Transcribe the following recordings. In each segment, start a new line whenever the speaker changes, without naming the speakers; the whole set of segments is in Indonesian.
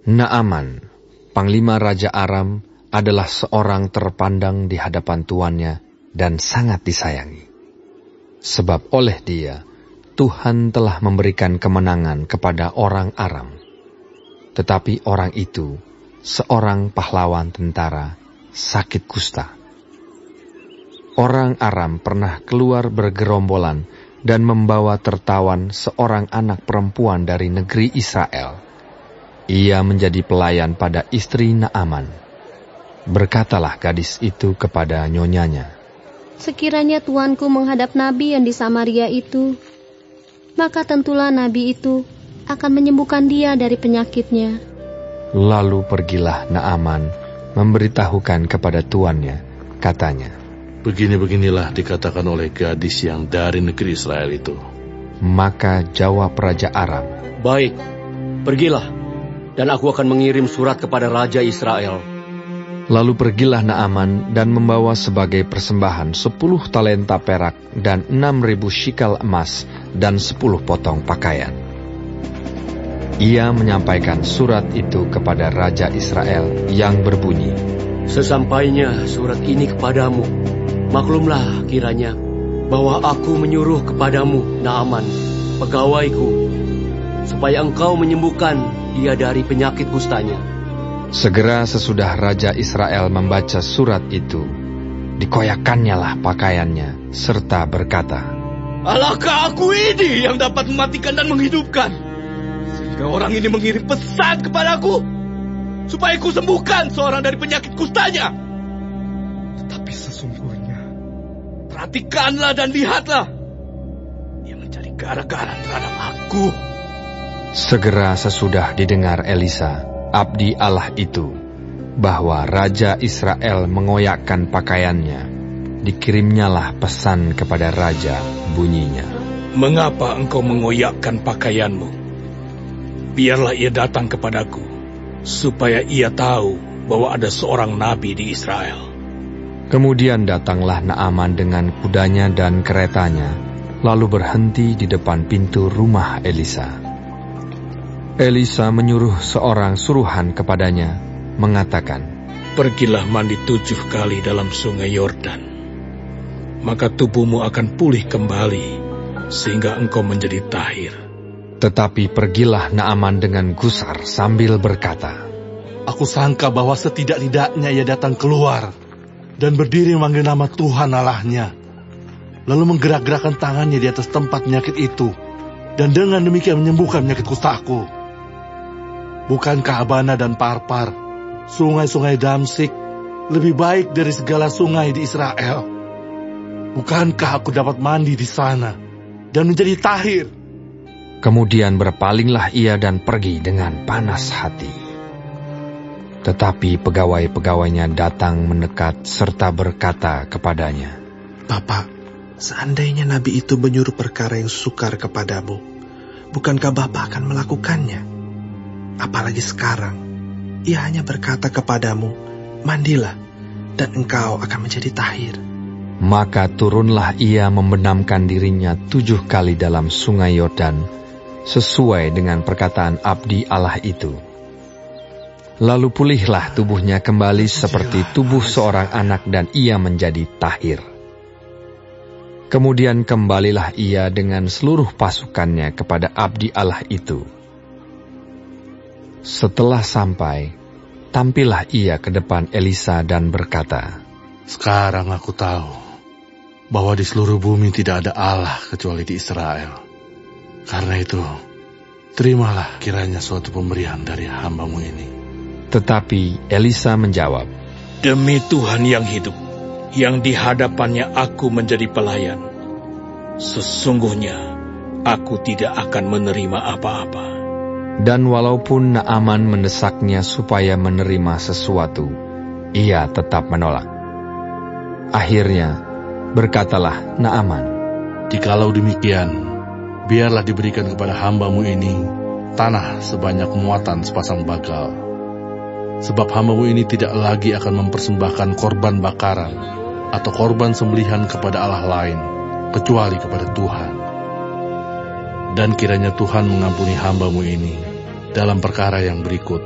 Naaman, panglima Raja Aram, adalah seorang terpandang di hadapan tuannya dan sangat disayangi. Sebab oleh dia, Tuhan telah memberikan kemenangan kepada orang Aram. Tetapi orang itu, seorang pahlawan tentara, sakit kusta. Orang Aram pernah keluar bergerombolan dan membawa tertawan seorang anak perempuan dari negeri Israel. Ia menjadi pelayan pada istri Naaman. Berkatalah gadis itu kepada nyonyanya,
"Sekiranya tuanku menghadap nabi yang di Samaria itu, maka tentulah nabi itu akan menyembuhkan dia dari penyakitnya."
Lalu pergilah Naaman memberitahukan kepada tuannya, katanya,
"Begini-beginilah dikatakan oleh gadis yang dari negeri Israel itu."
Maka jawab Raja Aram,
"Baik, pergilah, dan aku akan mengirim surat kepada Raja Israel."
Lalu pergilah Naaman dan membawa sebagai persembahan 10 talenta perak dan 6.000 shikal emas dan 10 potong pakaian. Ia menyampaikan surat itu kepada Raja Israel yang berbunyi,
"Sesampainya surat ini kepadamu, maklumlah kiranya bahwa aku menyuruh kepadamu Naaman, pegawaiku, supaya engkau menyembuhkan dia dari penyakit kustanya."
Segera sesudah Raja Israel membaca surat itu, dikoyakannya lah pakaiannya, serta berkata,
"Alahkah aku ini yang dapat mematikan dan menghidupkan, sehingga orang ini mengirim pesan kepadaku, supaya ku sembuhkan seorang dari penyakit kustanya? Tetapi sesungguhnya, perhatikanlah dan lihatlah, dia mencari gara-gara terhadap aku."
Segera sesudah didengar Elisa, abdi Allah itu, bahwa Raja Israel mengoyakkan pakaiannya, dikirimnyalah pesan kepada Raja, bunyinya,
"Mengapa engkau mengoyakkan pakaianmu? Biarlah ia datang kepadaku, supaya ia tahu bahwa ada seorang nabi di Israel."
Kemudian datanglah Naaman dengan kudanya dan keretanya, lalu berhenti di depan pintu rumah Elisa. Elisa menyuruh seorang suruhan kepadanya, mengatakan,
"Pergilah mandi 7 kali dalam sungai Yordan, maka tubuhmu akan pulih kembali, sehingga engkau menjadi tahir."
Tetapi pergilah Naaman dengan gusar sambil berkata,
"Aku sangka bahwa setidak-tidaknya ia datang keluar dan berdiri memanggil nama Tuhan Allahnya, lalu menggerak-gerakkan tangannya di atas tempat penyakit itu, dan dengan demikian menyembuhkan penyakit kustaku. Bukankah Abana dan Parpar, sungai-sungai Damsik, lebih baik dari segala sungai di Israel? Bukankah aku dapat mandi di sana dan menjadi tahir?"
Kemudian berpalinglah ia dan pergi dengan panas hati. Tetapi pegawai-pegawainya datang mendekat serta berkata kepadanya,
"Bapak, seandainya nabi itu menyuruh perkara yang sukar kepadamu, bukankah Bapak akan melakukannya? Apalagi sekarang, ia hanya berkata kepadamu, 'Mandilah, dan engkau akan menjadi tahir.'"
Maka turunlah ia membenamkan dirinya 7 kali dalam sungai Yordan, sesuai dengan perkataan abdi Allah itu. Lalu pulihlah tubuhnya kembali seperti tubuh seorang anak dan ia menjadi tahir. Kemudian kembalilah ia dengan seluruh pasukannya kepada abdi Allah itu. Setelah sampai, tampillah ia ke depan Elisa dan berkata,
"Sekarang aku tahu bahwa di seluruh bumi tidak ada Allah kecuali di Israel. Karena itu, terimalah kiranya suatu pemberian dari hamba-Mu ini."
Tetapi Elisa menjawab,
"Demi Tuhan yang hidup, yang di hadapannya aku menjadi pelayan, sesungguhnya aku tidak akan menerima apa-apa."
Dan walaupun Naaman mendesaknya supaya menerima sesuatu, ia tetap menolak. Akhirnya, berkatalah Naaman,
"Jikalau demikian, biarlah diberikan kepada hamba-Mu ini tanah sebanyak muatan sepasang bagal. Sebab hamba-Mu ini tidak lagi akan mempersembahkan korban bakaran atau korban sembelihan kepada Allah lain, kecuali kepada Tuhan. Dan kiranya Tuhan mengampuni hamba-Mu ini dalam perkara yang berikut,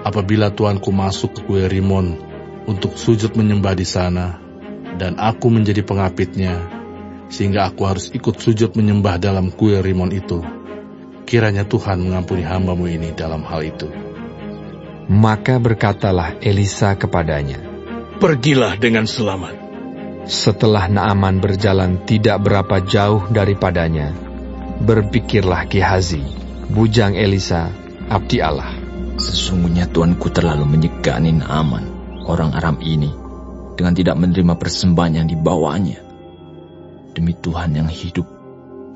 apabila tuanku masuk ke kuil Rimon untuk sujud menyembah di sana, dan aku menjadi pengapitnya, sehingga aku harus ikut sujud menyembah dalam kuil Rimon itu, kiranya Tuhan mengampuni hamba-Mu ini dalam hal itu."
Maka berkatalah Elisa kepadanya,
"Pergilah dengan selamat."
Setelah Naaman berjalan tidak berapa jauh daripadanya, berpikirlah Gehazi, bujang Elisa, abdi Allah,
"Sesungguhnya tuanku terlalu menyegani Naaman, orang Aram ini, dengan tidak menerima persembahan yang dibawanya. Demi Tuhan yang hidup,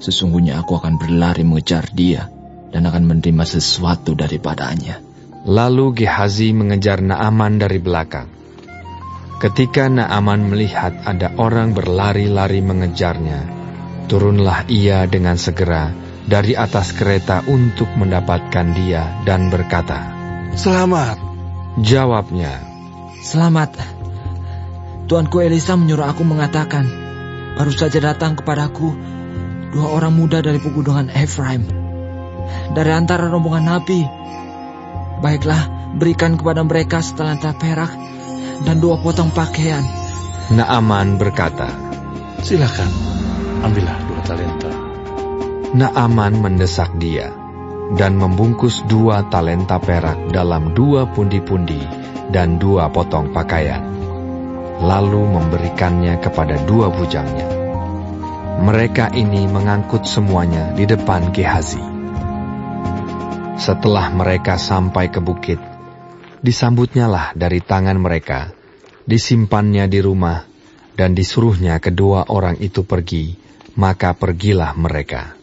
sesungguhnya aku akan berlari mengejar dia dan akan menerima sesuatu daripadanya."
Lalu Gehazi mengejar Naaman dari belakang. Ketika Naaman melihat ada orang berlari-lari mengejarnya, turunlah ia dengan segera dari atas kereta untuk mendapatkan dia dan berkata,
"Selamat."
Jawabnya,
"Selamat. Tuanku Elisa menyuruh aku mengatakan, baru saja datang kepadaku 2 orang muda dari pegunungan Efraim, dari antara rombongan Nabi. Baiklah, berikan kepada mereka setalenta perak dan 2 potong pakaian."
Naaman berkata,
"Silakan, ambillah 2 talenta."
Naaman mendesak dia dan membungkus 2 talenta perak dalam 2 pundi-pundi dan 2 potong pakaian, lalu memberikannya kepada 2 bujangnya. Mereka ini mengangkut semuanya di depan Gehazi. Setelah mereka sampai ke bukit, disambutnyalah dari tangan mereka, disimpannya di rumah, dan disuruhnya kedua orang itu pergi, maka pergilah mereka.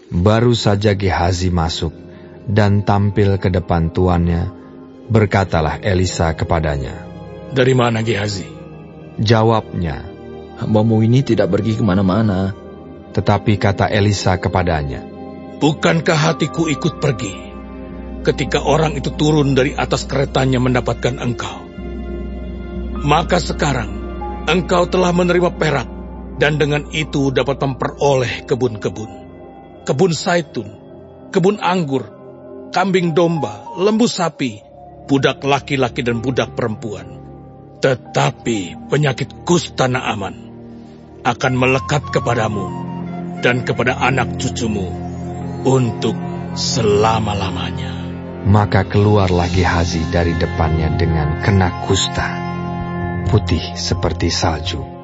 Baru saja Gehazi masuk dan tampil ke depan tuannya, berkatalah Elisa kepadanya,
"Dari mana Gehazi?"
Jawabnya,
"Hamba-Mu ini tidak pergi kemana-mana."
tetapi kata Elisa kepadanya,
"Bukankah hatiku ikut pergi ketika orang itu turun dari atas keretanya mendapatkan engkau? Maka sekarang engkau telah menerima perak, dan dengan itu dapat memperoleh kebun-kebun, kebun zaitun, kebun anggur, kambing domba, lembu sapi, budak laki-laki dan budak perempuan. Tetapi penyakit kusta Naaman akan melekat kepadamu dan kepada anak cucumu untuk selama-lamanya."
Maka keluarlah Gehazi dari depannya dengan kena kusta, putih seperti salju.